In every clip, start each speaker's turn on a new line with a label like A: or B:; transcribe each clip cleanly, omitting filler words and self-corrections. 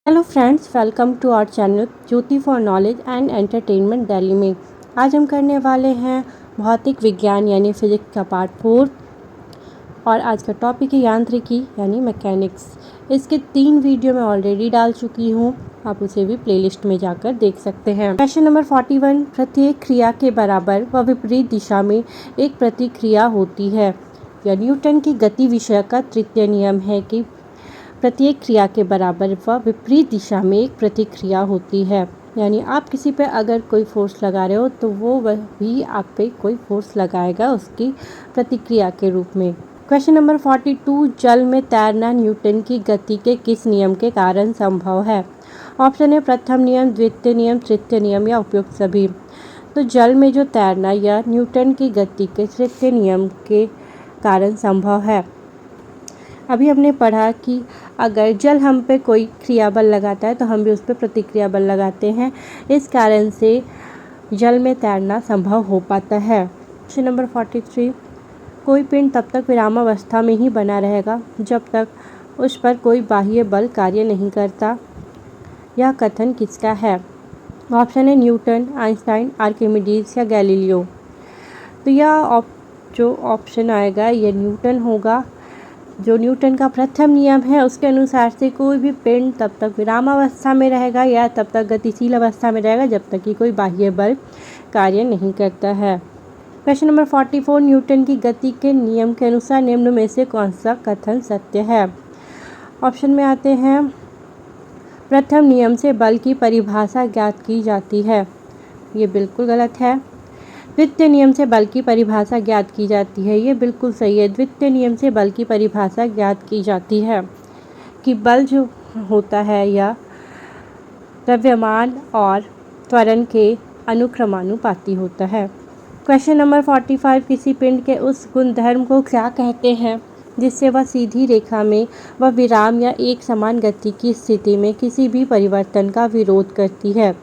A: Hello friends, welcome to our channel Jyoti for knowledge and entertainment Delhi में। आज हम करने वाले हैं भौतिक विज्ञान यानी फिजिक्स का पार्ट 4 और आज का टॉपिक है यांत्रिकी यानी मैकेनिक्स। इसके 3 वीडियो मैं ऑलरेडी डाल चुकी हूँ, आप उसे भी प्लेलिस्ट में जाकर देख सकते हैं। क्वेश्चन नंबर 41, प्रत्येक क्रिया के बराबर व विपरीत दिशा में एक प्रतिक्रिया होती है। यह न्यूटन की गति विषय का तृतीय नियम है कि प्रत्येक क्रिया के बराबर व विपरीत दिशा में एक प्रतिक्रिया होती है। यानी आप किसी पे अगर कोई फोर्स लगा रहे हो तो वो भी आप पे कोई फोर्स लगाएगा उसकी प्रतिक्रिया के रूप में। क्वेश्चन नंबर 42, जल में तैरना न्यूटन की गति के किस नियम के कारण संभव है? ऑप्शन है प्रथम नियम, द्वितीय नियम, तृतीय नियम या उपयुक्त सभी। तो जल में जो तैरना यह न्यूटन की गति के तृतीय नियम के कारण संभव है। अभी हमने पढ़ा कि अगर जल हम पे कोई क्रिया बल लगाता है तो हम भी उस पर प्रतिक्रिया बल लगाते हैं, इस कारण से जल में तैरना संभव हो पाता है। क्वेश्चन नंबर 43, कोई पिंड तब तक विरामावस्था में ही बना रहेगा जब तक उस पर कोई बाह्य बल कार्य नहीं करता। यह कथन किसका है? ऑप्शन है न्यूटन, आइंस्टाइन, आर्किमिडीज या गैलीलियो। तो यह जो ऑप्शन आएगा यह न्यूटन होगा। जो न्यूटन का प्रथम नियम है उसके अनुसार से कोई भी पिंड तब तक विरामावस्था में रहेगा या तब तक गतिशील अवस्था में रहेगा जब तक कि कोई बाह्य बल कार्य नहीं करता है। क्वेश्चन नंबर 44, न्यूटन की गति के नियम के अनुसार निम्न में से कौन सा कथन सत्य है? ऑप्शन में आते हैं प्रथम नियम से बल की परिभाषा ज्ञात की जाती है, ये बिल्कुल गलत है। द्वितीय नियम से बल की परिभाषा ज्ञात की जाती है, ये बिल्कुल सही है। द्वितीय नियम से बल की परिभाषा ज्ञात की जाती है कि बल जो होता है यह द्रव्यमान और त्वरण के अनुक्रमानुपाती होता है। क्वेश्चन नंबर 45, किसी पिंड के उस गुणधर्म को क्या कहते हैं जिससे वह सीधी रेखा में व विराम या एक समान गति की स्थिति में किसी भी परिवर्तन का विरोध करती है?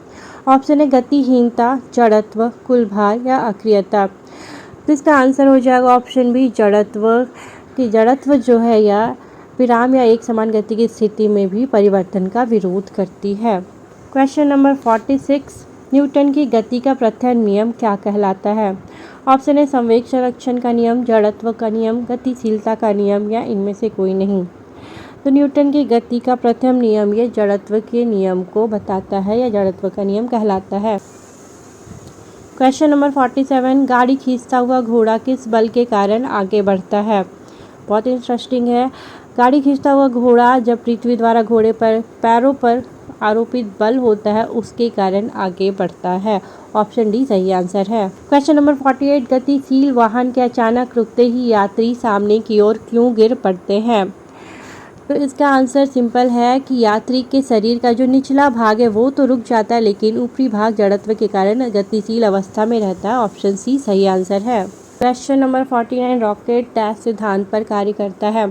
A: ऑप्शन है गतिहीनता, जड़त्व, कुल भार या अक्रियता। तो इसका आंसर हो जाएगा ऑप्शन बी, जड़त्व। कि जड़त्व जो है यह विराम या एक समान गति की स्थिति में भी परिवर्तन का विरोध करती है। क्वेश्चन नंबर 46, न्यूटन की गति का प्रथम नियम क्या कहलाता है? ऑप्शन है संवेग संरक्षण का नियम, जड़त्व का नियम, गतिशीलता का नियम या इनमें से कोई नहीं। तो न्यूटन की गति का प्रथम नियम ये जड़त्व के नियम को बताता है या जड़त्व का नियम कहलाता है। क्वेश्चन नंबर 47, गाड़ी खींचता हुआ घोड़ा किस बल के कारण आगे बढ़ता है? बहुत इंटरेस्टिंग है। गाड़ी खींचता हुआ घोड़ा जब पृथ्वी द्वारा घोड़े पर पैरों पर आरोपित बल होता है उसके कारण आगे बढ़ता है। ऑप्शन डी सही आंसर है। क्वेश्चन नंबर 48, गतिशील वाहन के अचानक रुकते ही यात्री सामने की ओर क्यों गिर पड़ते हैं? तो इसका आंसर सिंपल है कि यात्री के शरीर का जो निचला भाग है वो तो रुक जाता है लेकिन ऊपरी भाग जड़त्व के कारण गतिशील अवस्था में रहता है। ऑप्शन सी सही आंसर है। क्वेश्चन नंबर 49, रॉकेट डैश सिद्धांत पर कार्य करता है?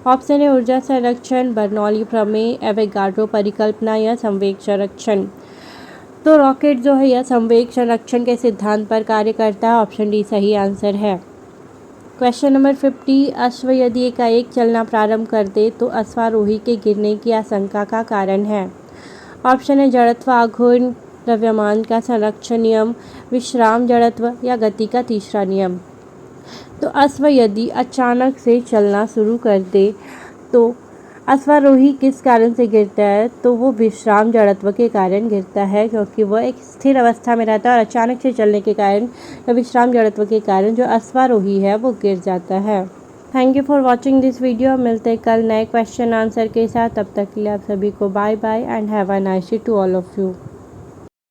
A: ऑप्शन है ऊर्जा संरक्षण, बर्नौली प्रमेय, एवोगाड्रो परिकल्पना या संवेग संरक्षण। तो रॉकेट जो है यह संवेग संरक्षण के सिद्धांत पर कार्य करता है। ऑप्शन डी सही आंसर है। क्वेश्चन नंबर 50, अश्व यदि एकाएक चलना प्रारंभ कर दे तो अश्वारोही के गिरने की आशंका का कारण है? ऑप्शन है जड़त्व आघूर्ण, द्रव्यमान का संरक्षण नियम, विश्राम जड़त्व या गति का तीसरा नियम। तो अश्व यदि अचानक से चलना शुरू कर दे तो अश्वारोही किस कारण से गिरता है? तो वो विश्राम जड़त्व के कारण गिरता है क्योंकि वह एक स्थिर अवस्था में रहता है और अचानक से चलने के कारण या विश्राम जड़त्व के कारण जो अश्वारोही है वो गिर जाता है। Thank you for watching this video. मिलते हैं कल नए क्वेश्चन आंसर के साथ। तब तक के लिए आप सभी को bye bye and have a nice day to all of you.